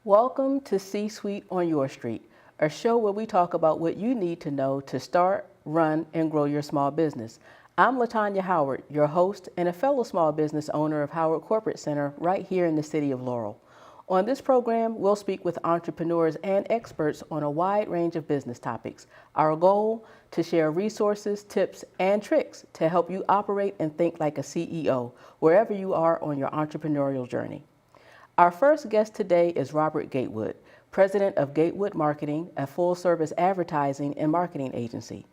Welcome to C-Suite on Your Street, a show where we talk about what you need to know to start, run, and grow your small business. I'm LaTaunya Howard, your host and a fellow small business owner of Howard Corporate Center right here in the city of Laurel. On this program, we'll speak with entrepreneurs and experts on a wide range of business topics. Our goal, to share resources, tips, and tricks to help you operate and think like a CEO, wherever you are on your entrepreneurial journey. Our first guest today is Robert Gatewood, president of Gatewood Marketing, a full-service advertising and marketing agency.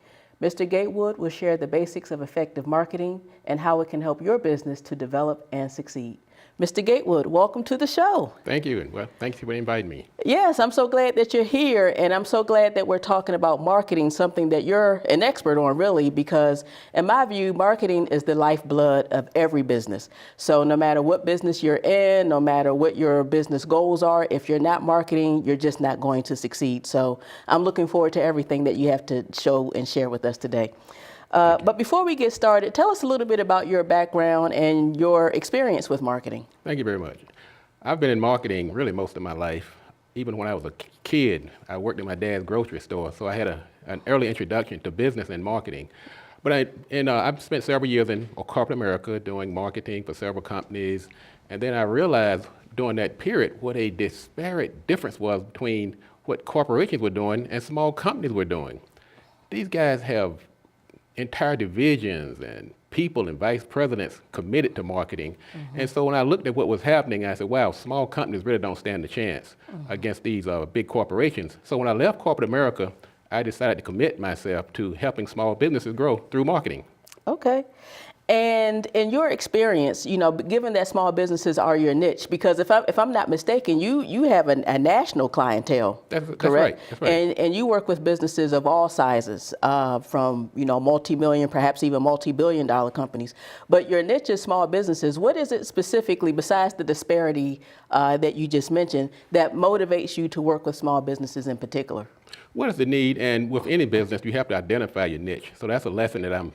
Mr. Gatewood will share the basics of effective marketing and how it can help your business to develop and succeed. Mr. Gatewood, welcome to the show. Thank you, and well, thank you for inviting me. Yes, I'm so glad that you're here, and I'm so glad that we're talking about marketing, something that you're an expert on, really, because in my view, marketing is the lifeblood of every business. So no matter what business you're in, no matter what your business goals are, if you're not marketing, you're just not going to succeed. So I'm looking forward to everything that you have to show and share with us today. But before we get started, tell us a little bit about your background and your experience with marketing. Thank you very much. I've been in marketing really most of my life. Even when I was a kid, I worked at my dad's grocery store, so I had an early introduction to business and marketing. But I've spent several years in corporate America doing marketing for several companies, and then I realized during that period what a disparate difference was between what corporations were doing and small companies were doing. These guys have entire divisions and people and vice presidents committed to marketing. Mm-hmm. And so when I looked at what was happening, I said, wow, small companies really don't stand a chance against these big corporations. So when I left corporate America, I decided to commit myself to helping small businesses grow through marketing. Okay. And in your experience, you know, given that small businesses are your niche, because if I'm not mistaken, you have a national clientele, that's correct? Right. That's right. And you work with businesses of all sizes, from, you know, multi-million, perhaps even multi-billion-dollar companies. But your niche is small businesses. What is it specifically, besides the disparity that you just mentioned, that motivates you to work with small businesses in particular? What is the need? And with any business, you have to identify your niche. So that's a lesson that I'm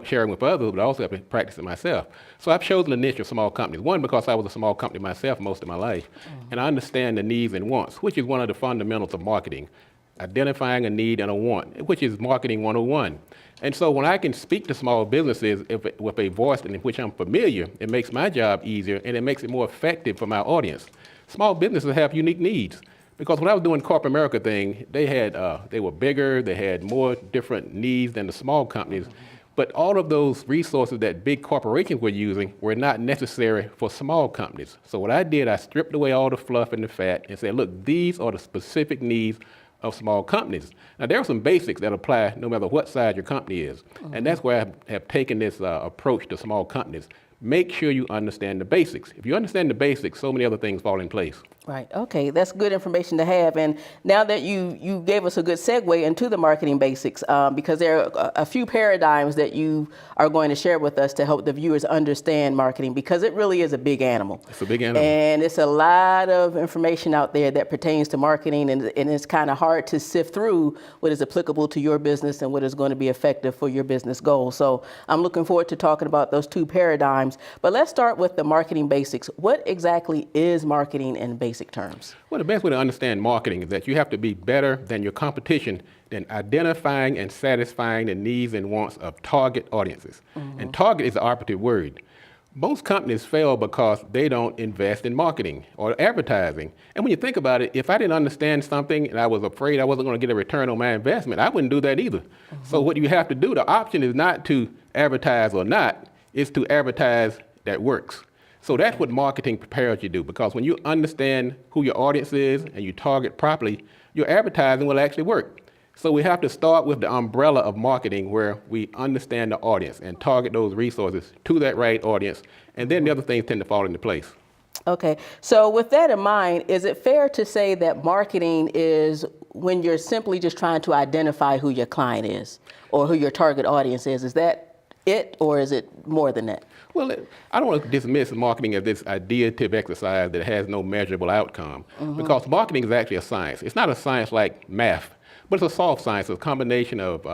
sharing with others, but also have to practice it myself. So I've chosen the niche of small companies. One, because I was a small company myself most of my life, and I understand the needs and wants, which is one of the fundamentals of marketing. Identifying a need and a want, which is marketing 101. And so when I can speak to small businesses with a voice in which I'm familiar, it makes my job easier and it makes it more effective for my audience. Small businesses have unique needs. Because when I was doing corporate America thing, they were bigger, they had more different needs than the small companies, but all of those resources that big corporations were using were not necessary for small companies. So what I did, I stripped away all the fluff and the fat and said, look, these are the specific needs of small companies. Now there are some basics that apply no matter what size your company is. And that's where I have taken this approach to small companies. Make sure you understand the basics. If you understand the basics, so many other things fall in place. Right. Okay. That's good information to have. And now that you gave us a good segue into the marketing basics, because there are a few paradigms that you are going to share with us to help the viewers understand marketing, because it really is a big animal. It's a big animal. And it's a lot of information out there that pertains to marketing, and it's kind of hard to sift through what is applicable to your business and what is going to be effective for your business goals. So I'm looking forward to talking about those two paradigms. But let's start with the marketing basics. What exactly is marketing in basic terms? Well, the best way to understand marketing is that you have to be better than your competition in identifying and satisfying the needs and wants of target audiences. And target is the operative word. Most companies fail because they don't invest in marketing or advertising. And when you think about it, if I didn't understand something and I was afraid I wasn't going to get a return on my investment, I wouldn't do that either. So what you have to do, the option is not to advertise or not, it's to advertise that works. So that's what marketing prepares you to do, because when you understand who your audience is and you target properly, your advertising will actually work. So we have to start with the umbrella of marketing where we understand the audience and target those resources to that right audience, and then the other things tend to fall into place. Okay, so with that in mind, is it fair to say that marketing is when you're simply just trying to identify who your client is or who your target audience is? Is that it, or is it more than that? Well, I don't want to dismiss marketing as this ideative exercise that has no measurable outcome, because marketing is actually a science. It's not a science like math, but it's a soft science, a combination of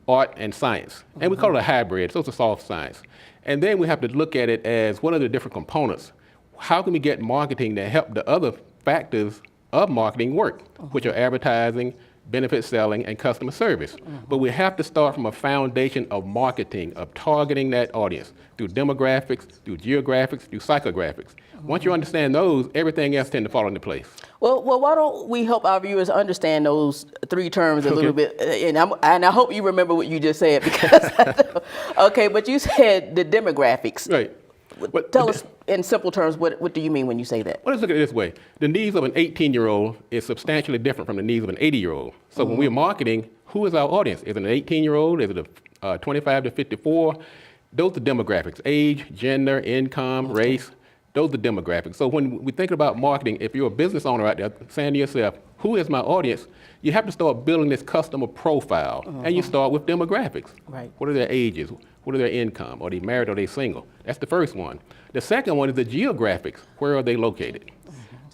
art and science. And we call it a hybrid, so it's a soft science. And then we have to look at it as what are the different components. how can we get marketing to help the other factors of marketing work, which are advertising, benefit selling, and customer service. But we have to start from a foundation of marketing, of targeting that audience through demographics, through geographics, through psychographics. Once you understand those, everything else tends to fall into place. Well, why don't we help our viewers understand those three terms a little bit? And I hope you remember what you just said, because okay, but you said the demographics. Right. Tell us in simple terms, what do you mean when you say that? Well, let's look at it this way. The needs of an 18-year-old is substantially different from the needs of an 80-year-old. So when we're marketing, who is our audience? Is it an 18-year-old? Is it a 25 to 54? Those are demographics: age, gender, income, race. Those are demographics. So when we think about marketing, if you're a business owner out there saying to yourself, who is my audience? You have to start building this customer profile. And you start with demographics. Right. What are their ages? What are their income? Are they married or are they single? That's the first one. The second one is the geographics. Where are they located?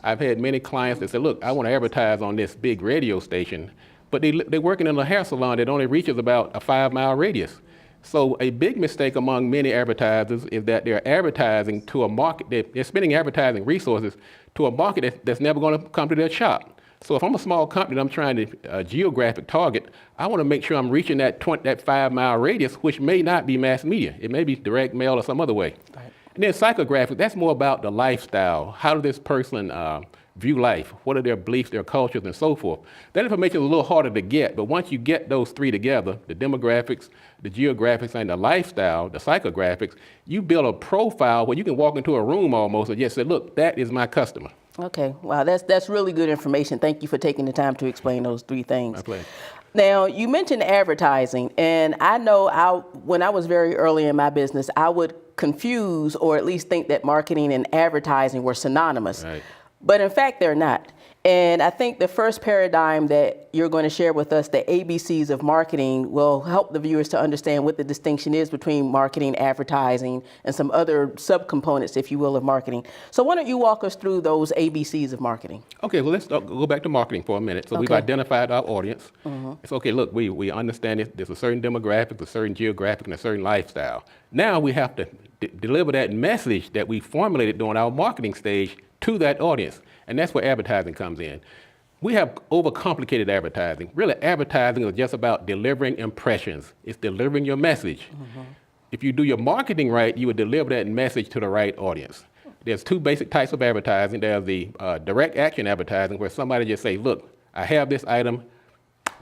I've had many clients that say, look, I want to advertise on this big radio station, but they're working in a hair salon that only reaches about a 5-mile radius. So a big mistake among many advertisers is that they're advertising to a market, they're spending advertising resources to a market that's never going to come to their shop. So if I'm a small company and I'm trying to geographic target, I want to make sure I'm reaching that 5-mile radius, which may not be mass media. It may be direct mail or some other way. Right. And then psychographic, that's more about the lifestyle. How does this person view life? What are their beliefs, their cultures, and so forth? That information is a little harder to get, but once you get those three together, the demographics, the geographics, and the lifestyle, the psychographics, you build a profile where you can walk into a room almost and just say, look, that is my customer. Okay, wow, that's really good information. Thank you for taking the time to explain those three things. My pleasure. Now, you mentioned advertising, and I know when I was very early in my business, I would confuse or at least think that marketing and advertising were synonymous. Right. But in fact, they're not. And I think the first paradigm that you're going to share with us, the ABCs of marketing, will help the viewers to understand what the distinction is between marketing, advertising, and some other subcomponents, if you will, of marketing. So why don't you walk us through those ABCs of marketing? Okay, well, let's go back to marketing for a minute. So we've identified our audience. It's okay, look, we understand it. There's a certain demographic, a certain geographic, and a certain lifestyle. Now we have to deliver that message that we formulated during our marketing stage to that audience. And that's where advertising comes in. We have overcomplicated advertising. Really, advertising is just about delivering impressions. It's delivering your message. If you do your marketing right, you would deliver that message to the right audience. There's two basic types of advertising. There's the direct action advertising, where somebody just say, look, I have this item.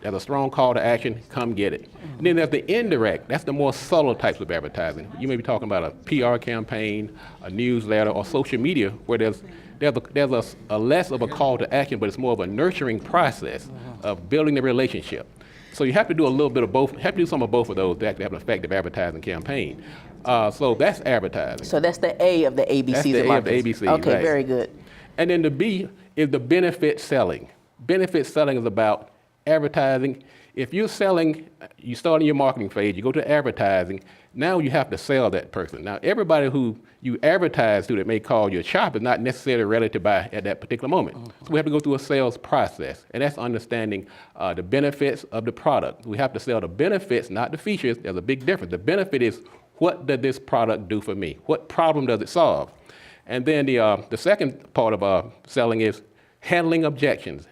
There's a strong call to action, come get it. And then there's the indirect, that's the more subtle types of advertising. You may be talking about a PR campaign, a newsletter, or social media, where there's a less of a call to action, but it's more of a nurturing process of building the relationship. So you have to do a little bit of both, have to do some of both of those to actually have an effective advertising campaign. So that's advertising. So that's the A of the ABCs That's the of A marketing. of the ABCs, Okay, right. very good. And then the B is the benefit selling. Benefit selling is about advertising. If you're selling, you start in your marketing phase, you go to advertising, now you have to sell that person. Now, everybody who you advertise to that may call you a shop is not necessarily ready to buy at that particular moment. So we have to go through a sales process, and that's understanding the benefits of the product. We have to sell the benefits, not the features. There's a big difference. The benefit is, what does this product do for me? What problem does it solve? And then the second part of selling is handling objections.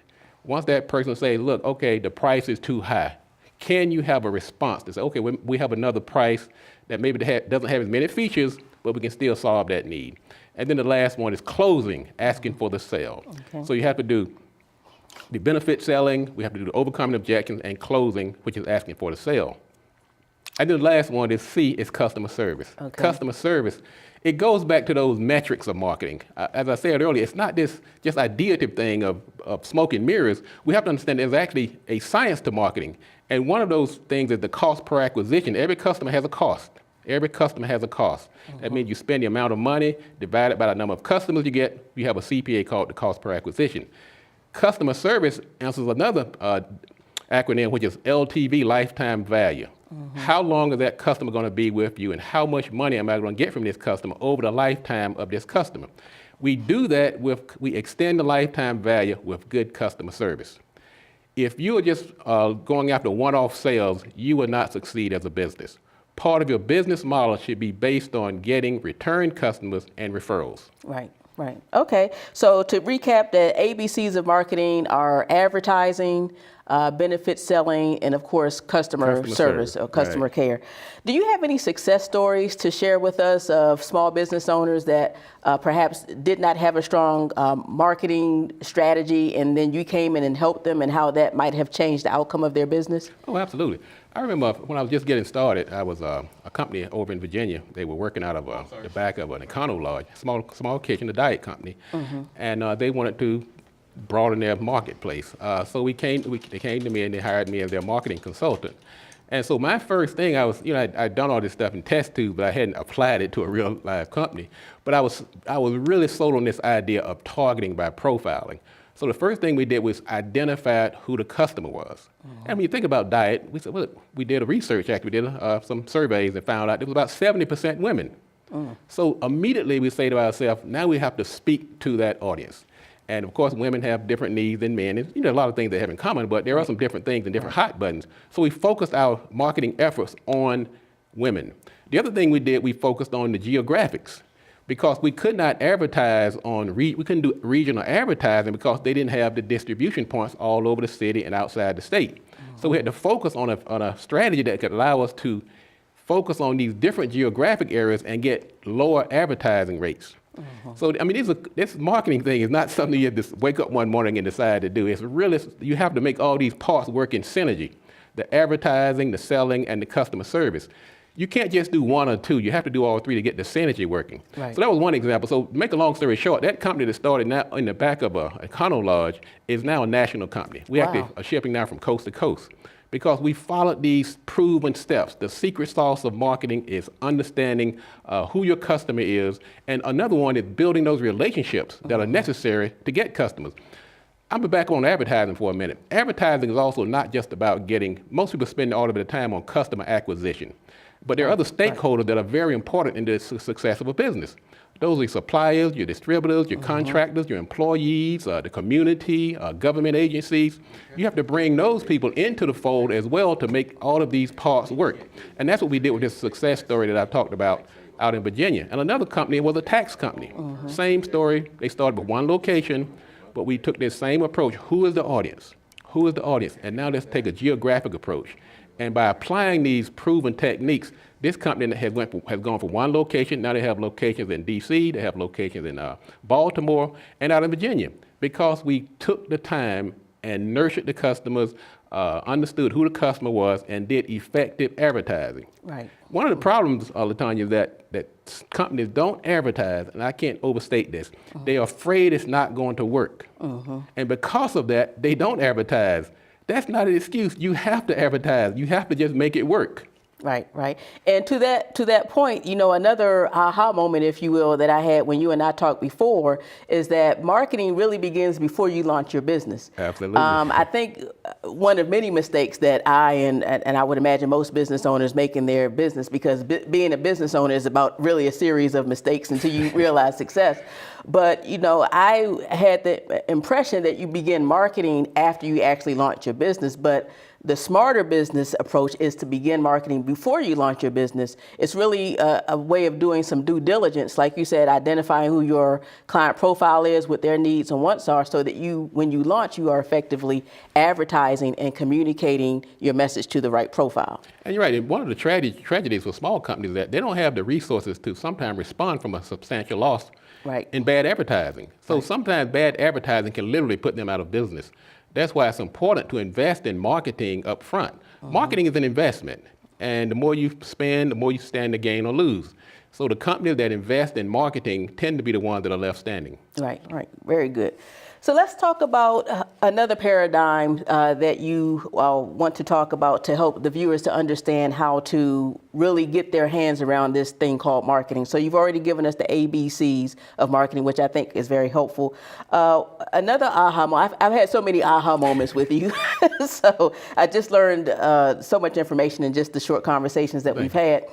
Once that person says, look, okay, the price is too high, can you have a response to say, okay, we have another price that maybe doesn't have as many features, but we can still solve that need. And then the last one is closing, asking for the sale. Okay. So you have to do the benefit selling, we have to do the overcoming objections, and closing, which is asking for the sale. And then the last one is C, is customer service. Okay. Customer service, it goes back to those metrics of marketing. As I said earlier, it's not this just ideative thing of smoke and mirrors. We have to understand there's actually a science to marketing. And one of those things is the cost per acquisition. Every customer has a cost. Every customer has a cost. That means you spend the amount of money divided by the number of customers you get. You have a CPA called the cost per acquisition. Customer service answers another acronym, which is LTV, lifetime value. How long is that customer going to be with you, and how much money am I going to get from this customer over the lifetime of this customer? We do that we extend the lifetime value with good customer service. If you're just going after one-off sales, you will not succeed as a business. Part of your business model should be based on getting return customers and referrals. Right. Right. Okay. So to recap, the ABCs of marketing are advertising, benefit selling, and of course, customer service or customer care. Do you have any success stories to share with us of small business owners that perhaps did not have a strong marketing strategy, and then you came in and helped them, and how that might have changed the outcome of their business? Oh, absolutely. I remember when I was just getting started, I was a company over in Virginia. They were working out of the back of an Econo Lodge, small kitchen, a diet company, and they wanted to broaden their marketplace. So they came to me and they hired me as their marketing consultant. And so my first thing, I'd done all this stuff in test tubes, but I hadn't applied it to a real live company. But I was really sold on this idea of targeting by profiling. So the first thing we did was identify who the customer was. And when you think about diet, we said, well, we did a research, actually, we did some surveys and found out it was about 70% women. So immediately we say to ourselves, now we have to speak to that audience. And of course, women have different needs than men. And, a lot of things they have in common, but there are some different things and different hot buttons. So we focused our marketing efforts on women. The other thing we did, we focused on the geographics, because we could not advertise we couldn't do regional advertising because they didn't have the distribution points all over the city and outside the state. So we had to focus on a strategy that could allow us to focus on these different geographic areas and get lower advertising rates. So, this marketing thing is not something you just wake up one morning and decide to do. It's really, you have to make all these parts work in synergy: the advertising, the selling, and the customer service. You can't just do one or two. You have to do all three to get the synergy working. Right. So that was one example. So to make a long story short, that company that started now in the back of a Econo Lodge is now a national company. We actually are shipping now from coast to coast, because we followed these proven steps. The secret sauce of marketing is understanding who your customer is, and another one is building those relationships that are necessary to get customers. I'm back on advertising for a minute. Advertising is also not just about most people spend all of their time on customer acquisition, but there are other stakeholders that are very important in the success of a business. Those are your suppliers, your distributors, your contractors, your employees, the community, government agencies. You have to bring those people into the fold as well to make all of these parts work. And that's what we did with this success story that I've talked about out in Virginia. And another company was a tax company. Same story. They started with one location, but we took this same approach. Who is the audience? Who is the audience? And now let's take a geographic approach. And by applying these proven techniques, this company has gone from one location. Now they have locations in D.C., they have locations in Baltimore, and out in Virginia, because we took the time and nurtured the customers, understood who the customer was, and did effective advertising. Right. One of the problems, LaTaunya, is that companies don't advertise, and I can't overstate this. They're afraid it's not going to work. And because of that, they don't advertise. That's not an excuse. You have to advertise. You have to just make it work. Right, right. And to that point, another aha moment, if you will, that I had when you and I talked before is that marketing really begins before you launch your business. Absolutely. I think one of many mistakes that I and I would imagine most business owners make in their business, because being a business owner is about really a series of mistakes until you realize success. But, I had the impression that you begin marketing after you actually launch your business, but the smarter business approach is to begin marketing before you launch your business. It's really a way of doing some due diligence, like you said, identifying who your client profile is, what their needs and wants are, so that when you launch, you are effectively advertising and communicating your message to the right profile. And you're right. And one of the tragedies for small companies is that they don't have the resources to sometimes respond from a substantial loss in bad advertising. So sometimes bad advertising can literally put them out of business. That's why it's important to invest in marketing up front. Marketing is an investment, and the more you spend, the more you stand to gain or lose. So the companies that invest in marketing tend to be the ones that are left standing. Right, right. Very good. So let's talk about another paradigm that you want to talk about to help the viewers to understand how to really get their hands around this thing called marketing. So you've already given us the ABCs of marketing, which I think is very helpful. Another aha moment, I've had so many aha moments with you. So I just learned so much information in just the short conversations that we've had.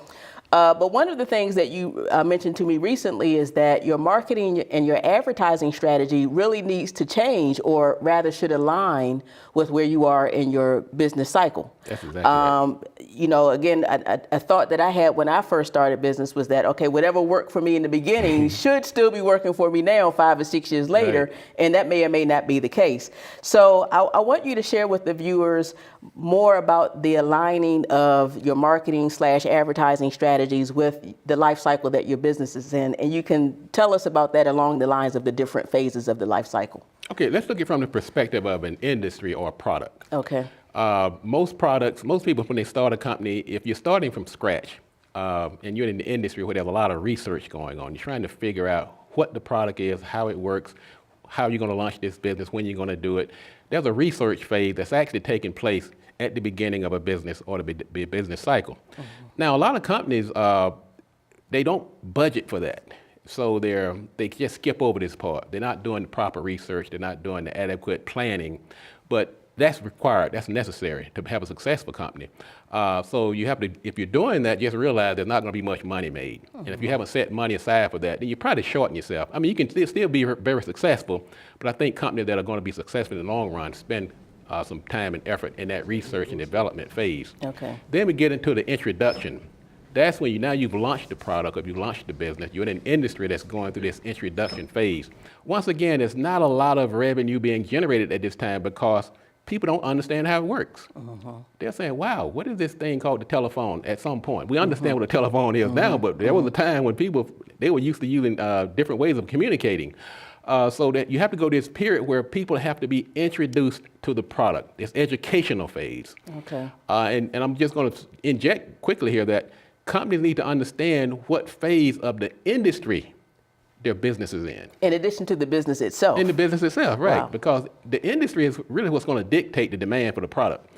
But one of the things that you mentioned to me recently is that your marketing and your advertising strategy really needs to change, or rather should align with where you are in your business cycle. That's exactly right. You know, again, a thought that I had when I first started business was that, okay, whatever worked for me in the beginning should still be working for me now 5 or 6 years later, Right. and that may or may not be the case. So I want you to share with the viewers more about the aligning of your marketing / advertising strategies with the life cycle that your business is in. And you can tell us about that along the lines of the different phases of the life cycle. Okay, let's look at it from the perspective of an industry or a product. Okay. Most people, when they start a company, if you're starting from scratch and you're in the industry where there's a lot of research going on, you're trying to figure out what the product is, how it works, how you're going to launch this business, when you're going to do it. There's a research phase that's actually taking place at the beginning of a business or the business cycle. Mm-hmm. Now, a lot of companies, they don't budget for that. So they just skip over this part. They're not doing the proper research. They're not doing the adequate planning. But that's required. That's necessary to have a successful company. So you have to, if you're doing that, just realize there's not going to be much money made. Mm-hmm. And if you haven't set money aside for that, then you're probably shorting yourself. I mean, you can still be very successful, but I think companies that are going to be successful in the long run spend some time and effort in that research and development phase. Okay. Then we get into the introduction. That's when you've launched the product or you've launched the business. You're in an industry that's going through this introduction phase. Once again, there's not a lot of revenue being generated at this time because people don't understand how it works. Uh-huh. They're saying, wow, what is this thing called the telephone at some point? We understand what a telephone is now, but there was a time when they were used to using different ways of communicating. So that you have to go this period where people have to be introduced to the product, this educational phase. Okay. And I'm just going to inject quickly here that companies need to understand what phase of the industry their business is in addition to the business itself. In the business itself, right. Wow. Because the industry is really what's going to dictate the demand for the product.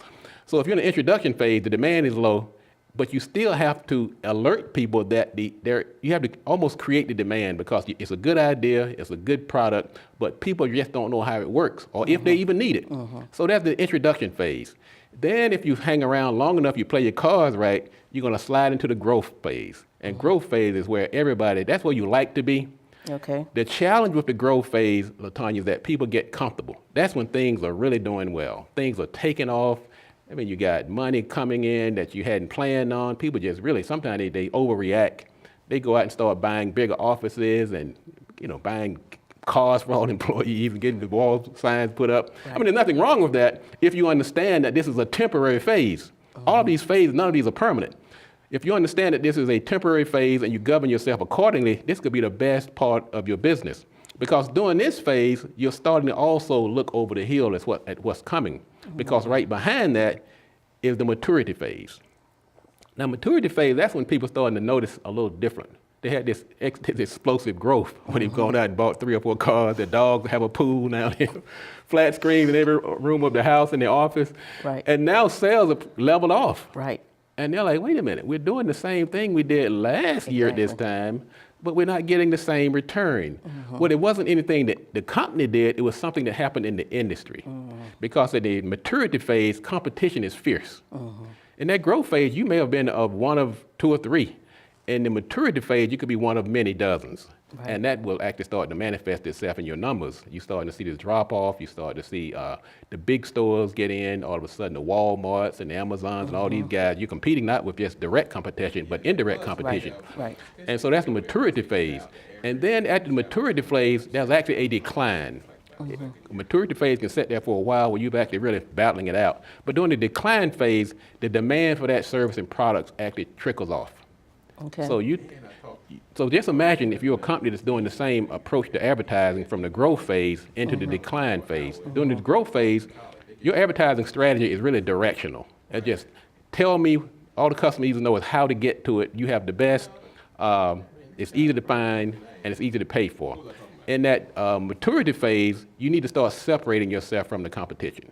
So if you're in the introduction phase, the demand is low, but you still have to alert people that you have to almost create the demand because it's a good idea, it's a good product, but people just don't know how it works or if they even need it. So that's the introduction phase. Then if you hang around long enough, you play your cards right, you're going to slide into the growth phase. And growth phase is where that's where you like to be. Okay. The challenge with the growth phase, LaTaunya, is that people get comfortable. That's when things are really doing well. Things are taking off. I mean, you got money coming in that you hadn't planned on. People just really, sometimes they overreact. They go out and start buying bigger offices and, buying cars for all employees and getting the wall signs put up. Right. I mean, there's nothing wrong with that if you understand that this is a temporary phase. All of these phases, none of these are permanent. If you understand that this is a temporary phase and you govern yourself accordingly, this could be the best part of your business. Because during this phase, you're starting to also look over the hill at what's coming. Because right behind that is the maturity phase. Now, maturity phase, that's when people starting to notice a little different. They had this explosive growth when they've gone out and bought 3 or 4 cars. Their dogs have a pool now, flat screens in every room of the house and the office. Right. And now sales are leveled off. Right. And they're like, wait a minute, we're doing the same thing we did last year at this time, but we're not getting the same return. Well, it wasn't anything that the company did, it was something that happened in the industry. Because in the maturity phase, competition is fierce. In that growth phase, you may have been of one of 2 or 3. In the maturity phase, you could be one of many dozens. Right. And that will actually start to manifest itself in your numbers. You're starting to see this drop off. You start to see the big stores get in. All of a sudden, the Walmarts and the Amazons and all these guys, you're competing not with just direct competition, but indirect competition. Right. And so that's the maturity phase. And then at the maturity phase, there's actually a decline. Maturity phase can sit there for a while where you're actually really battling it out. But during the decline phase, the demand for that service and products actually trickles off. Okay. So just imagine if you're a company that's doing the same approach to advertising from the growth phase into the decline phase. During the growth phase, your advertising strategy is really directional. It just tell me, all the customers need to know is how to get to it. You have the best, it's easy to find, and it's easy to pay for. In that maturity phase, you need to start separating yourself from the competition.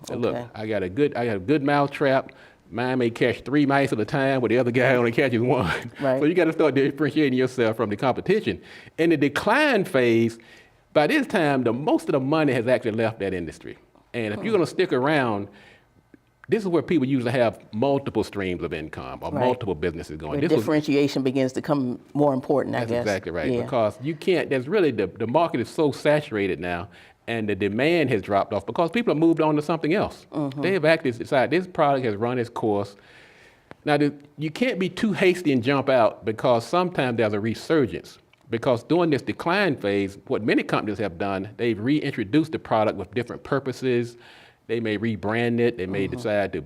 So look, I got a good mousetrap. Mine may catch 3 mice at a time, but the other guy only catches 1. Right. So you got to start differentiating yourself from the competition. In the decline phase, by this time, most of the money has actually left that industry. And if you're going to stick around, This is where people usually have multiple streams of income or multiple businesses going. Where differentiation begins to come more important, I guess. That's exactly right. Yeah. Because you can't, there's really, the market is so saturated now, and the demand has dropped off because people have moved on to something else. They have actually decided this product has run its course. Now, you can't be too hasty and jump out, because sometimes there's a resurgence. Because during this decline phase, what many companies have done, they've reintroduced the product with different purposes. They may rebrand it. They may decide to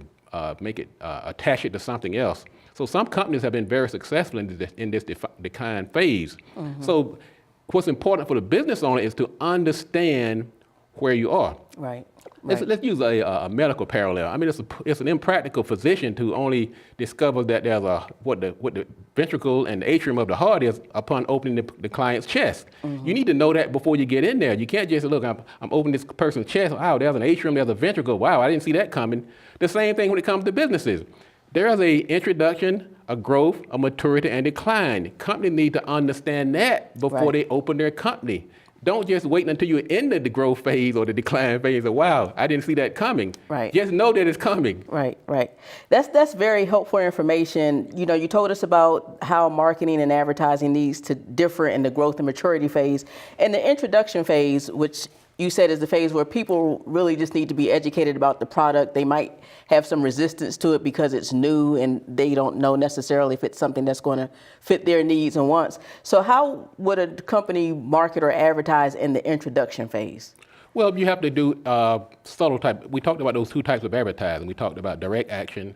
attach it to something else. So some companies have been very successful in this decline phase. So what's important for the business owner is to understand where you are. Right. Let's use a medical parallel. I mean, it's an impractical physician to only discover that there's what the ventricle and the atrium of the heart is upon opening the client's chest. You need to know that before you get in there. You can't just say, look, I'm opening this person's chest. Wow, there's an atrium, there's a ventricle. Wow, I didn't see that coming. The same thing when it comes to businesses. There's a introduction, a growth, a maturity, and decline. Companies need to understand that before they open their company. Don't just wait until you're in the growth phase or the decline phase. Wow, I didn't see that coming. Right. Just know that it's coming. Right. That's very helpful information. You know, you told us about how marketing and advertising needs to differ in the growth and maturity phase. And the introduction phase, which you said is the phase where people really just need to be educated about the product. They might have some resistance to it because it's new and they don't know necessarily if it's something that's going to fit their needs and wants. So how would a company market or advertise in the introduction phase? Well, you have to do subtle type. We talked about those two types of advertising. We talked about direct action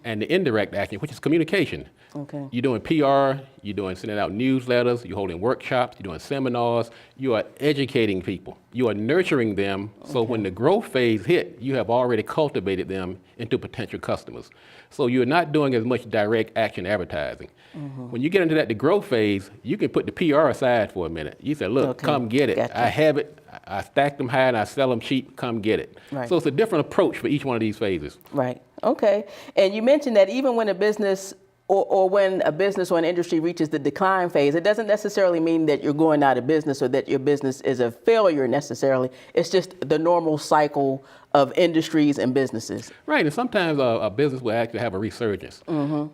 and the indirect action, which is communication. Okay. You're doing PR, you're doing sending out newsletters, you're holding workshops, you're doing seminars, you are educating people. You are nurturing them, so when the growth phase hit, you have already cultivated them into potential customers. So you're not doing as much direct action advertising. When you get into the growth phase, you can put the PR aside for a minute. You say, look, come get it. Gotcha. I have it. I stack them high and I sell them cheap. Come get it. Right. So it's a different approach for each one of these phases. Right. Okay. And you mentioned that even when a business or when a business or an industry reaches the decline phase, it doesn't necessarily mean that you're going out of business or that your business is a failure necessarily. It's just the normal cycle of industries and businesses. Right, and sometimes a business will actually have a resurgence.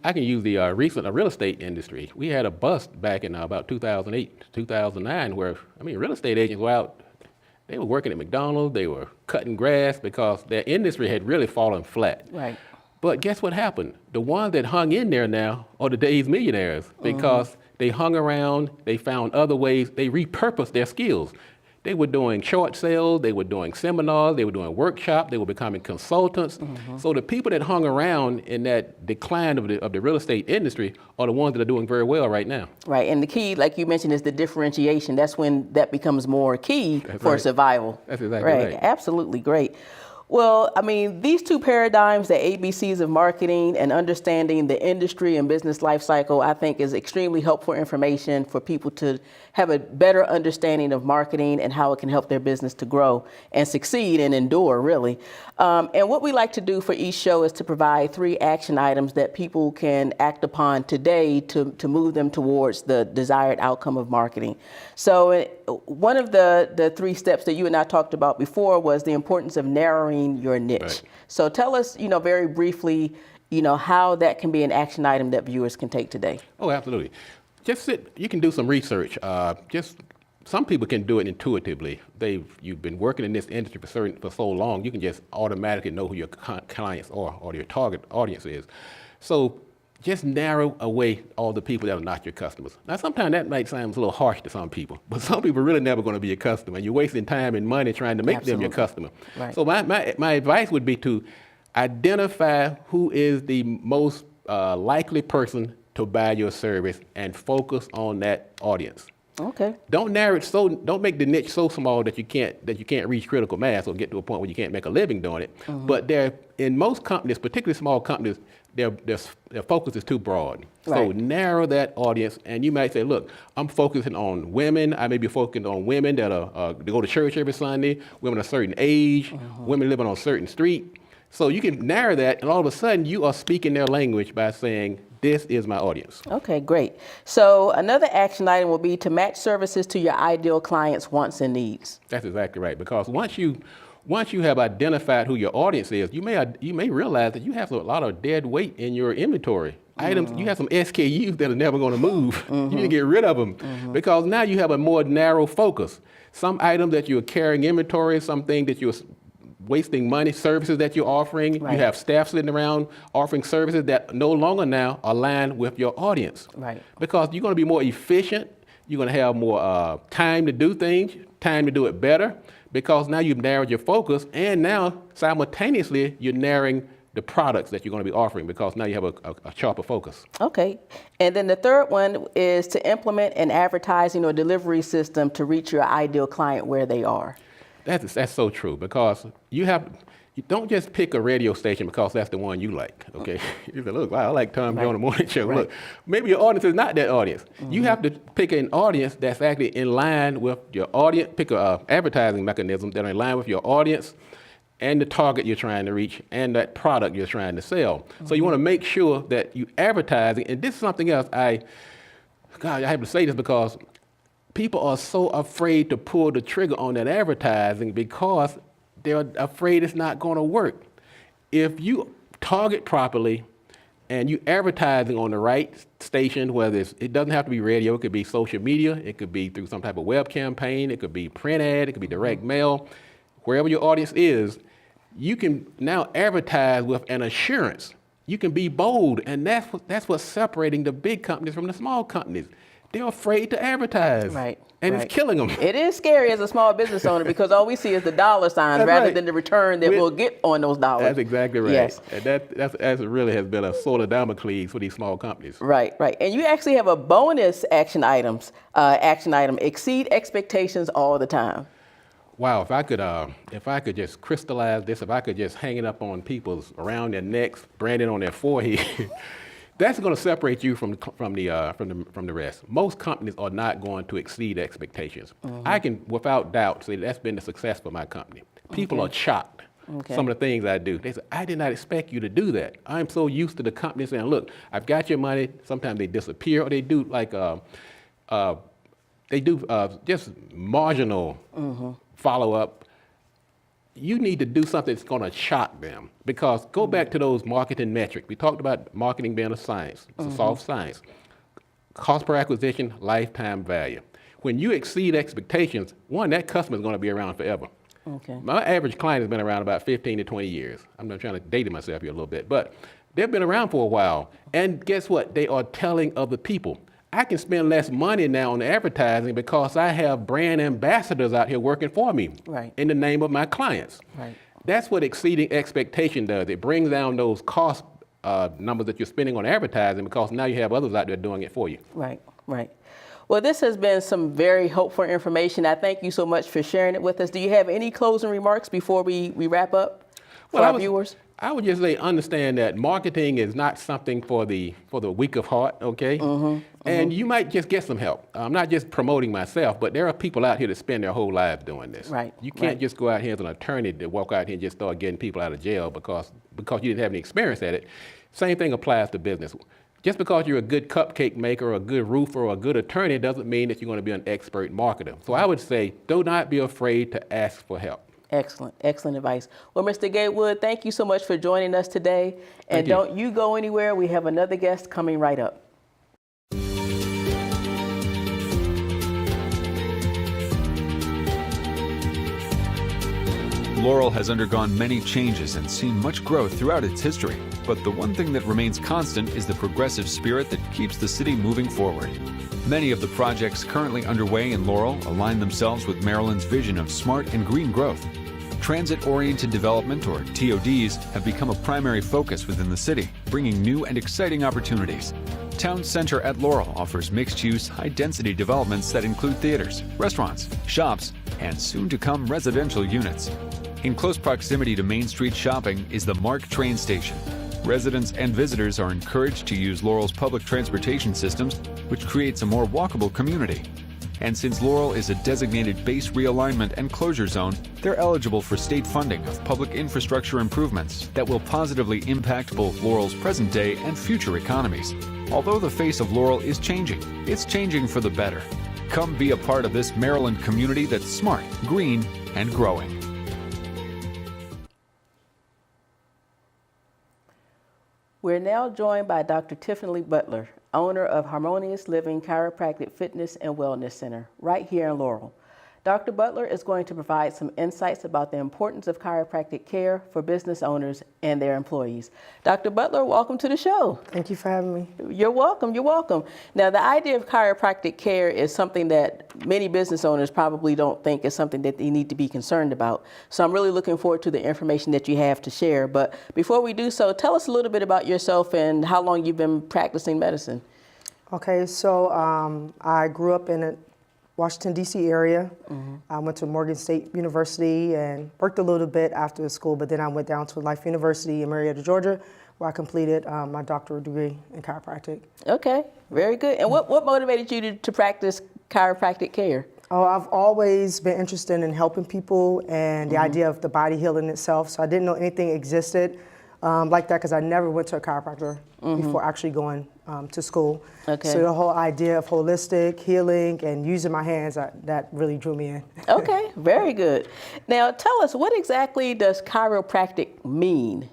I can use the real estate industry. We had a bust back in about 2008, 2009, where, I mean, real estate agents were out. They were working at McDonald's, they were cutting grass because their industry had really fallen flat. Right. But guess what happened? The ones that hung in there now are today's millionaires because they hung around, they found other ways, they repurposed their skills. They were doing short sales, they were doing seminars, they were doing workshops, they were becoming consultants. So the people that hung around in that decline of the real estate industry are the ones that are doing very well right now. Right, and the key, like you mentioned, is the differentiation. That's when that becomes more key for survival. That's exactly right. Absolutely, great. Well, I mean, these two paradigms, the ABCs of marketing and understanding the industry and business life cycle, I think is extremely helpful information for people to have a better understanding of marketing and how it can help their business to grow and succeed and endure, really. And what we like to do for each show is to provide 3 action items that people can act upon today to move them towards the desired outcome of marketing. So one of the 3 steps that you and I talked about before was the importance of narrowing your niche. Right. So tell us, very briefly, how that can be an action item that viewers can take today. Oh, absolutely. You can do some research. Some people can do it intuitively. You've been working in this industry for so long, you can just automatically know who your clients are or your target audience is. So just narrow away all the people that are not your customers. Now, sometimes that might sound a little harsh to some people, but some people are really never going to be a customer. You're wasting time and money trying to make them your customer. Right. So my advice would be to identify who is the most likely person to buy your service and focus on that audience. Okay. Don't make the niche so small that you can't reach critical mass or get to a point where you can't make a living doing it. But in most companies, particularly small companies, their focus is too broad. So Right. narrow that audience, and you might say, look, I'm focusing on women. I may be focusing on women that they go to church every Sunday, women of a certain age, women living on a certain street. So you can narrow that, and all of a sudden you are speaking their language by saying, this is my audience. Okay, great. So another action item will be to match services to your ideal clients' wants and needs. That's exactly right. Because once you once you have identified who your audience is, you may realize that you have a lot of dead weight in your inventory. Items, you have some SKUs that are never going to move. You need to get rid of them because now you have a more narrow focus. Some items that you're carrying inventory, something that you're wasting money, services that you're offering. Right. You have staff sitting around offering services that no longer now align with your audience. Right. Because you're going to be more efficient. You're going to have more time to do things, time to do it better, because now you've narrowed your focus, and now simultaneously you're narrowing the products that you're going to be offering because now you have a sharper focus. Okay. And then the third one is to implement an advertising or delivery system to reach your ideal client where they are. That's so true, because you don't just pick a radio station because that's the one you like, okay? You say, look, wow, I like Tom Jones Morning Show. Right. Look, maybe your audience is not that audience. You have to pick an audience that's actually in line with your audience, pick a advertising mechanism that are in line with your audience and the target you're trying to reach and that product you're trying to sell. So you want to make sure that you advertising, and this is something else I have to say this because people are so afraid to pull the trigger on that advertising because they're afraid it's not going to work. If you target properly and you advertising on the right station, whether it doesn't have to be radio, it could be social media, it could be through some type of web campaign, it could be print ad, it could be direct mail, wherever your audience is, you can now advertise with an assurance. You can be bold, and that's what's separating the big companies from the small companies. They're afraid to advertise. Right. And it's killing them. It is scary as a small business owner because all we see is the dollar signs rather than the return that we'll get on those dollars. That's exactly right. Yes. And that really has been a sword of Damocles for these small companies. Right. And you actually have a bonus action item, exceed expectations all the time. Wow, if I could just crystallize this, if I could just hang it up on people's around their necks, brand it on their forehead, that's going to separate you from the rest. Most companies are not going to exceed expectations. I can, without doubt, say that's been the success for my company. People are shocked. Some of the things I do. They say, I did not expect you to do that. I'm so used to the company saying, look, I've got your money. Sometimes they disappear, or they do like just marginal follow-up. You need to do something that's going to shock them, because go back to those marketing metrics. We talked about marketing being a science. It's a soft science. Cost per acquisition, lifetime value. When you exceed expectations, one, that customer is going to be around forever. Okay. My average client has been around about 15 to 20 years. I'm not trying to date myself here a little bit, but they've been around for a while. And guess what? They are telling other people. I can spend less money now on advertising because I have brand ambassadors out here working for me in the name of my clients. Right. That's what exceeding expectation does. It brings down those cost numbers that you're spending on advertising because now you have others out there doing it for you. Right. Well, this has been some very helpful information. I thank you so much for sharing it with us. Do you have any closing remarks before we wrap up for our viewers? I would just say understand that marketing is not something for the weak of heart, okay? And you might just get some help. I'm not just promoting myself, but there are people out here that spend their whole lives doing this. You can't just go out here as an attorney to walk out here and just start getting people out of jail because you didn't have any experience at it. Same thing applies to business. Just because you're a good cupcake maker or a good roofer or a good attorney doesn't mean that you're going to be an expert marketer. So I would say do not be afraid to ask for help. Excellent advice. Well, Mr. Gatewood, thank you so much for joining us today. And don't you go anywhere. We have another guest coming right up. Laurel has undergone many changes and seen much growth throughout its history, but the one thing that remains constant is the progressive spirit that keeps the city moving forward. Many of the projects currently underway in Laurel align themselves with Maryland's vision of smart and green growth. Transit-oriented development, or TODs, have become a primary focus within the city, bringing new and exciting opportunities. Town Center at Laurel offers mixed-use, high-density developments that include theaters, restaurants, shops, and soon-to-come residential units. In close proximity to Main Street shopping is the MARC train station. Residents and visitors are encouraged to use Laurel's public transportation systems, which creates a more walkable community. And since Laurel is a designated base realignment and closure zone, they're eligible for state funding of public infrastructure improvements that will positively impact both Laurel's present day and future economies. Although the face of Laurel is changing, it's changing for the better. Come be a part of this Maryland community that's smart, green, and growing. We're now joined by Dr. Tiffany Butler, owner of Harmonious Living Chiropractic Fitness and Wellness Center, right here in Laurel. Dr. Butler is going to provide some insights about the importance of chiropractic care for business owners and their employees. Dr. Butler, welcome to the show. Thank you for having me. You're welcome, you're welcome. Now, the idea of chiropractic care is something that many business owners probably don't think is something that they need to be concerned about. So I'm really looking forward to the information that you have to share. But before we do so, tell us a little bit about yourself and how long you've been practicing medicine. Okay, so I grew up in a Washington, D.C. area. I went to Morgan State University and worked a little bit after school, but then I went down to Life University in Marietta, Georgia, where I completed my doctoral degree in chiropractic. Okay, very good. And what motivated you to practice chiropractic care? Oh, I've always been interested in helping people and the idea of the body healing itself, so I didn't know anything existed like that because I never went to a chiropractor before actually going to school. Okay. So the whole idea of holistic healing and using my hands, that really drew me in. Okay, very good. Now tell us, what exactly does chiropractic mean?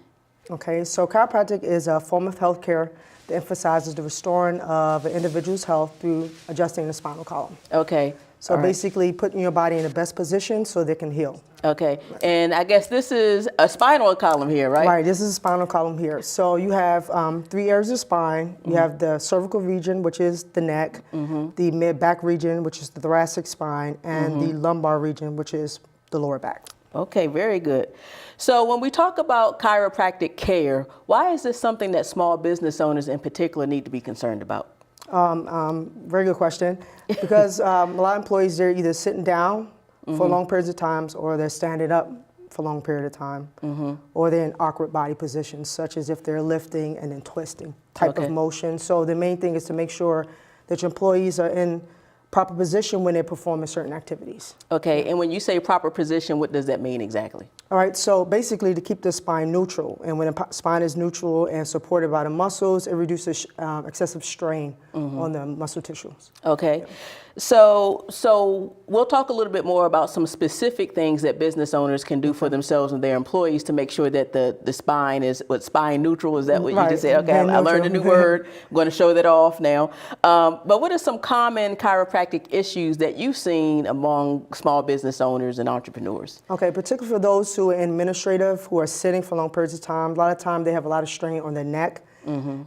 Okay, so chiropractic is a form of healthcare that emphasizes the restoring of an individual's health through adjusting the spinal column. Okay. So basically putting your body in the best position so they can heal. Okay, and I guess this is a spinal column here, right? Right, this is a spinal column here. So you have 3 areas of spine. You have the cervical region, which is the neck, the mid-back region, which is the thoracic spine, and the lumbar region, which is the lower back. Okay, very good. So when we talk about chiropractic care, why is this something that small business owners in particular need to be concerned about? Very good question. Because a lot of employees, they're either sitting down for long periods of time, or they're standing up for a long period of time, or they're in awkward body positions, such as if they're lifting and then twisting type of motion. So the main thing is to make sure that your employees are in proper position when they're performing certain activities. Okay, and when you say proper position, what does that mean exactly? All right, so basically to keep the spine neutral, and when the spine is neutral and supported by the muscles, it reduces excessive strain on the muscle tissues. Okay, so we'll talk a little bit more about some specific things that business owners can do for themselves and their employees to make sure that the spine is spine neutral. Is that what you just said? Okay, I learned a new word. I'm going to show that off now. But what are some common chiropractic issues that you've seen among small business owners and entrepreneurs? Okay, particularly for those who are administrative, who are sitting for long periods of time, a lot of time they have a lot of strain on their neck,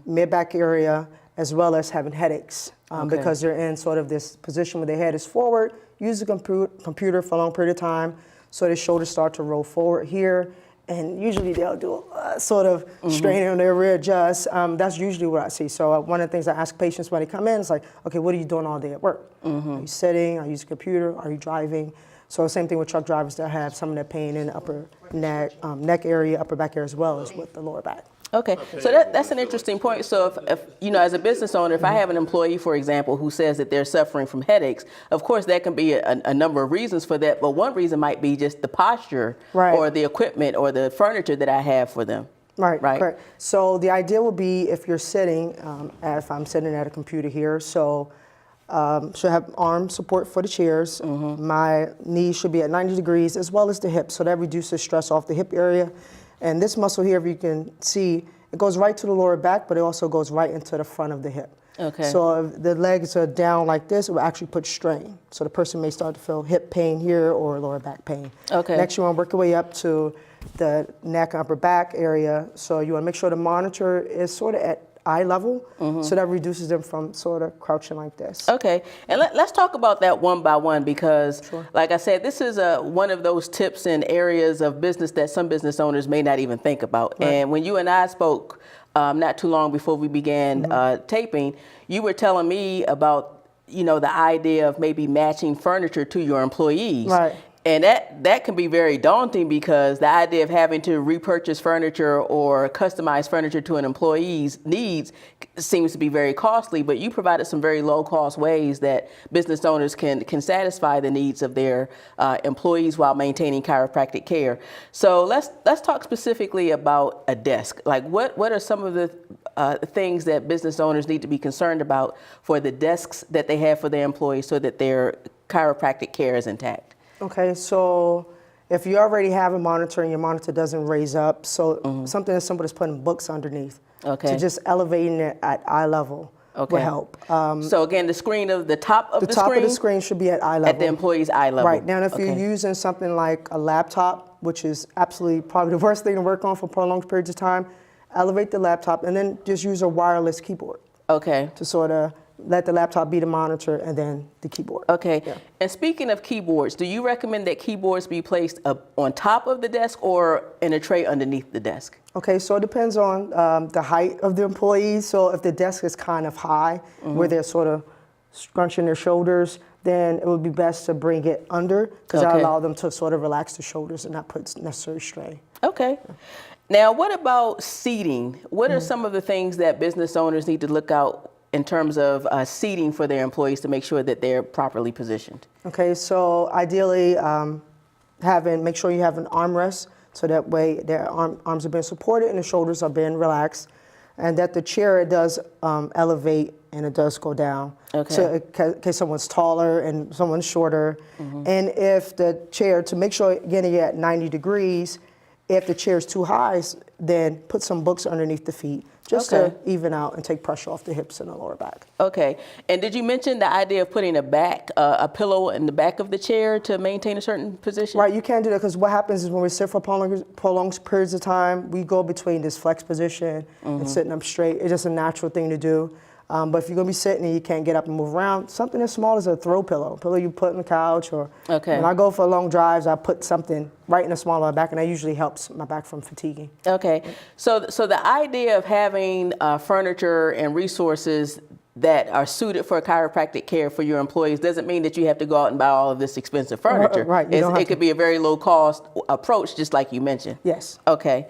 mid-back area, as well as having headaches because they're in sort of this position where their head is forward, use the computer for a long period of time, so their shoulders start to roll forward here, and usually they'll do a sort of straining on their readjust. That's usually what I see. So one of the things I ask patients when they come in is like, okay, what are you doing all day at work? Are you sitting? Are you using a computer? Are you driving? So same thing with truck drivers that have some of that pain in the upper neck area, upper back area, as well as with the lower back. Okay, so that's an interesting point. So if you know, as a business owner, if I have an employee, for example, who says that they're suffering from headaches, of course, there can be a number of reasons for that, but one reason might be just the posture or the equipment or the furniture that I have for them. Right, correct. So the idea would be if you're sitting, if I'm sitting at a computer here, so should have arm support for the chairs. My knees should be at 90 degrees as well as the hips, so that reduces stress off the hip area. And this muscle here, if you can see, it goes right to the lower back, but it also goes right into the front of the hip. Okay. So if the legs are down like this, it will actually put strain. So the person may start to feel hip pain here or lower back pain. Okay. Next, you want to work your way up to the neck and upper back area. So you want to make sure the monitor is sort of at eye level, so that reduces them from sort of crouching like this. Okay, and let's talk about that one by one because, like I said, this is one of those tips and areas of business that some business owners may not even think about. And when you and I spoke not too long before we began taping, you were telling me about, you know, the idea of maybe matching furniture to your employees. Right. And that can be very daunting because the idea of having to repurchase furniture or customize furniture to an employee's needs seems to be very costly, but you provided some very low-cost ways that business owners can satisfy the needs of their employees while maintaining chiropractic care. So let's talk specifically about a desk. Like what are some of the things that business owners need to be concerned about for the desks that they have for their employees so that their chiropractic care is intact? Okay, so If you already have a monitor and your monitor doesn't raise up, so something as simple as putting books underneath, Okay. to just elevating it at eye level Okay. will help. So again, the screen of the top of The the top screen of the screen should be at eye level. at the employee's eye level. Right. Now, if you're Okay. using something like a laptop, which is absolutely probably the worst thing to work on for prolonged periods of time, elevate the laptop and then just use a wireless keyboard Okay. to sort of let the laptop be the monitor and then the keyboard. Okay. Yeah. And speaking of keyboards, do you recommend that keyboards be placed up on top of the desk or in a tray underneath the desk? Okay, so it depends on the height of the employees. So if the desk is kind of high, where they're sort of scrunching their shoulders, then it would be best to bring it under, because that Okay. allow them to sort of relax the shoulders and not put necessary strain. Okay. Now, what about seating? What are some of the things that business owners need to look out in terms of seating for their employees to make sure that they're properly positioned? Okay, so ideally, make sure you have an armrest, so that way their arms are being supported and the shoulders are being relaxed, and that the chair does elevate and it does go down. Okay. So in case someone's taller and someone's shorter, and if the chair, to make sure again you're at 90 degrees, if the chair is too high, then put some books underneath the feet, just Okay. to even out and take pressure off the hips and the lower back. Okay. And did you mention the idea of putting a pillow in the back of the chair to maintain a certain position? Right, you can't do that, because what happens is when we sit for prolonged periods of time, we go between this flex position and sitting up straight. It's just a natural thing to do. But if you're gonna be sitting and you can't get up and move around, something as small as a throw pillow, you put on the couch, or Okay. when I go for long drives, I put something right in the small of my back, and that usually helps my back from fatiguing. Okay. So the idea of having furniture and resources that are suited for chiropractic care for your employees doesn't mean that you have to go out and buy all of this expensive furniture. Right, you don't have It could be a very low cost approach, just like you mentioned. Yes. Okay.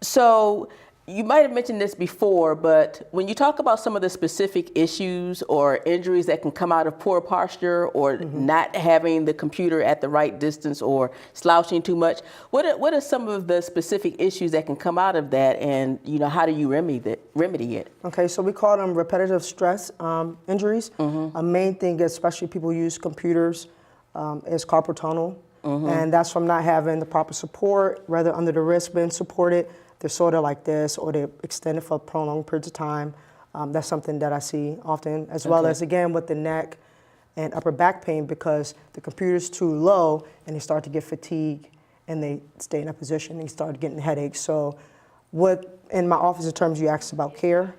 So you might have mentioned this before, but when you talk about some of the specific issues or injuries that can come out of poor posture or not having the computer at the right distance or slouching too much, what are some of the specific issues that can come out of that, and how do you remedy it? Okay, so we call them repetitive stress injuries. A main thing, especially people use computers, is carpal tunnel. And that's from not having the proper support, whether under the wrist being supported, they're sort of like this, or they're extended for prolonged periods of time. That's something that I see often, as well as, again, with the neck and upper back pain, because the computer's too low and they start to get fatigued and they stay in a position and they start getting headaches. So in my office, in terms you asked about care,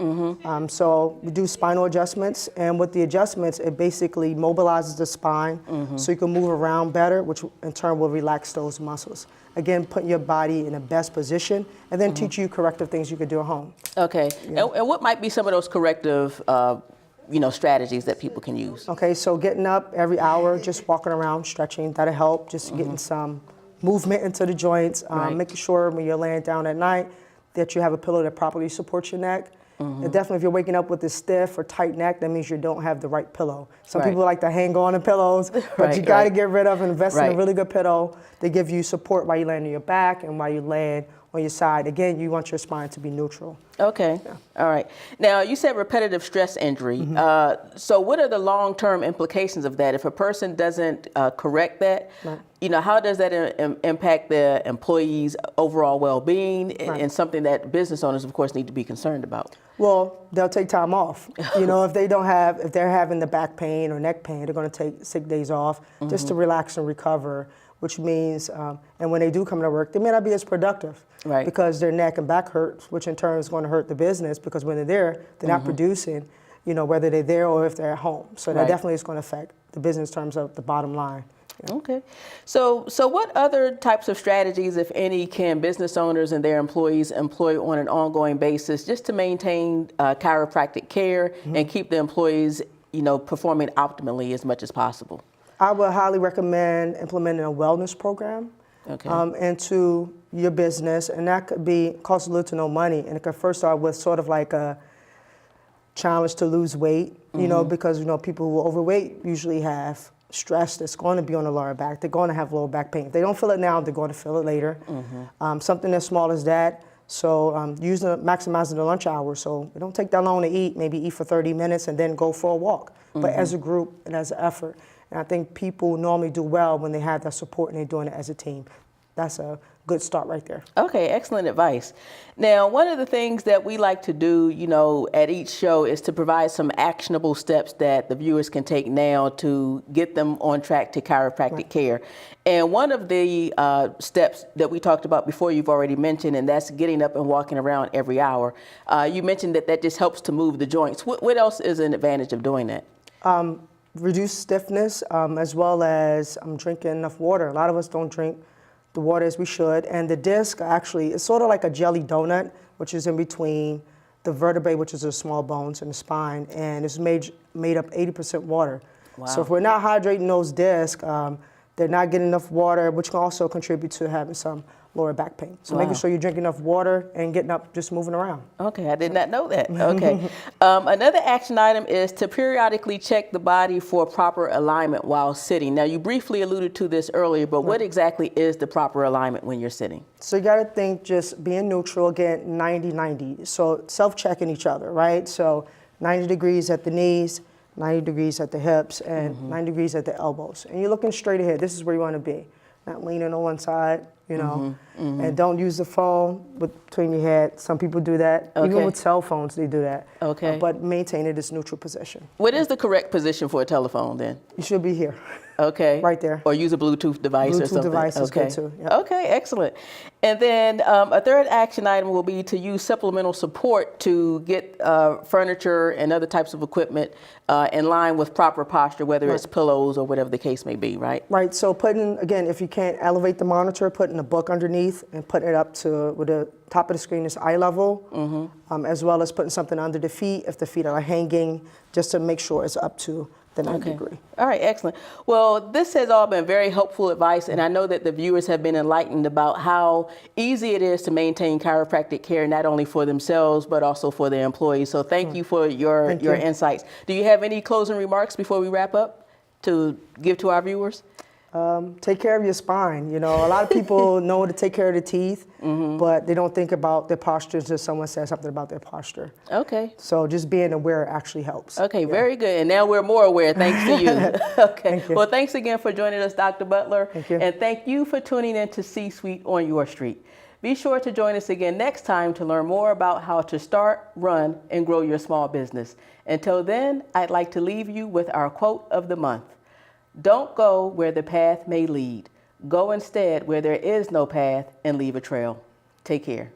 so we do spinal adjustments, and with the adjustments, it basically mobilizes the spine so you can move around better, which in turn will relax those muscles. Again, putting your body in the best position, and then teach you corrective things you could do at home. Okay. Yeah. And what might be some of those corrective strategies that people can use? Okay, so getting up every hour, just walking around, stretching, that'll help, just getting some movement into the joints, making sure when you're laying down at night that you have a pillow that properly supports your neck. And definitely if you're waking up with a stiff or tight neck, that means you don't have the right pillow. Some people like to hang on to pillows, but you gotta get rid of and invest in a really good pillow. They give you support while you land on your back and while you land on your side. Again, you want your spine to be neutral. Okay. Yeah. All right. Now, you said repetitive stress injury. So what are the long-term implications of that? If a person doesn't correct that, how does that impact the employee's overall well-being, and something that business owners, of course, need to be concerned about? Well, they'll take time off. If they're having the back pain or neck pain, they're going to take sick days off just to relax and recover, which means, and when they do come to work, they may not be as productive because their neck and back hurts, which in turn is going to hurt the business, because when they're there, they're not producing, whether they're there or if they're at home. So that definitely is going to affect the business in terms of the bottom line. Okay. So what other types of strategies, if any, can business owners and their employees employ on an ongoing basis just to maintain chiropractic care and keep the employees, performing optimally as much as possible? I would highly recommend implementing a wellness program into your business, and that could cost little to no money, and it could first start with sort of like a challenge to lose weight, because people who are overweight usually have stress that's going to be on the lower back. They're going to have lower back pain. If they don't feel it now, they're going to feel it later. Something as small as that. So maximizing the lunch hour. So it don't take that long to eat. Maybe eat for 30 minutes and then go for a walk. But as a group and as an effort. And I think people normally do well when they have that support and they're doing it as a team. That's a good start right there. Okay, excellent advice. Now, one of the things that we like to do, at each show is to provide some actionable steps that the viewers can take now to get them on track to chiropractic care. And one of the steps that we talked about before, you've already mentioned, and that's getting up and walking around every hour. You mentioned that just helps to move the joints. What else is an advantage of doing that? Reduce stiffness, as well as drinking enough water. A lot of us don't drink the water as we should. And the disc actually is sort of like a jelly donut, which is in between the vertebrae, which is the small bones, and the spine. And it's made up 80% water. Wow. So if we're not hydrating those discs, they're not getting enough water, which can also contribute to having some lower back pain. So making sure you drink enough water and getting up, just moving around. Okay, I did not know that. Okay. Another action item is to periodically check the body for proper alignment while sitting. Now, you briefly alluded to this earlier, but what exactly is the proper alignment when you're sitting? So you got to think just being neutral, again, 90-90. So self-checking each other, right? So 90 degrees at the knees, 90 degrees at the hips, and 90 degrees at the elbows. And you're looking straight ahead. This is where you want to be. Not leaning on one side, and don't use the phone between your head. Some people do that. Okay. Even with cell phones, they do that. Okay. But maintain it as neutral position. What is the correct position for a telephone then? You should be here. Okay. Right there. Or use a Bluetooth device or something. Bluetooth device is good too. Yep. Okay, excellent. And then a third action item will be to use supplemental support to get furniture and other types of equipment in line with proper posture, whether it's pillows or whatever the case may be, right? Right. So again, if you can't elevate the monitor, putting a book underneath and putting it up to where the top of the screen is eye level, as well as putting something under the feet if the feet are hanging, just to make sure it's up to the 90 degree. All right, excellent. Well, this has all been very helpful advice, and I know that the viewers have been enlightened about how easy it is to maintain chiropractic care, not only for themselves, but also for their employees. So thank you for your insights. Do you have any closing remarks before we wrap up to give to our viewers? Take care of your spine. A lot of people know to take care of the teeth, but they don't think about their posture until someone says something about their posture. Okay. So just being aware actually helps. Okay, very good. And now we're more aware thanks to you. Okay. Thank you. Well, thanks again for joining us, Dr. Butler. Thank you. And thank you for tuning in to C-Suite on your street. Be sure to join us again next time to learn more about how to start, run, and grow your small business. Until then, I'd like to leave you with our quote of the month. Don't go where the path may lead. Go instead where there is no path and leave a trail. Take care.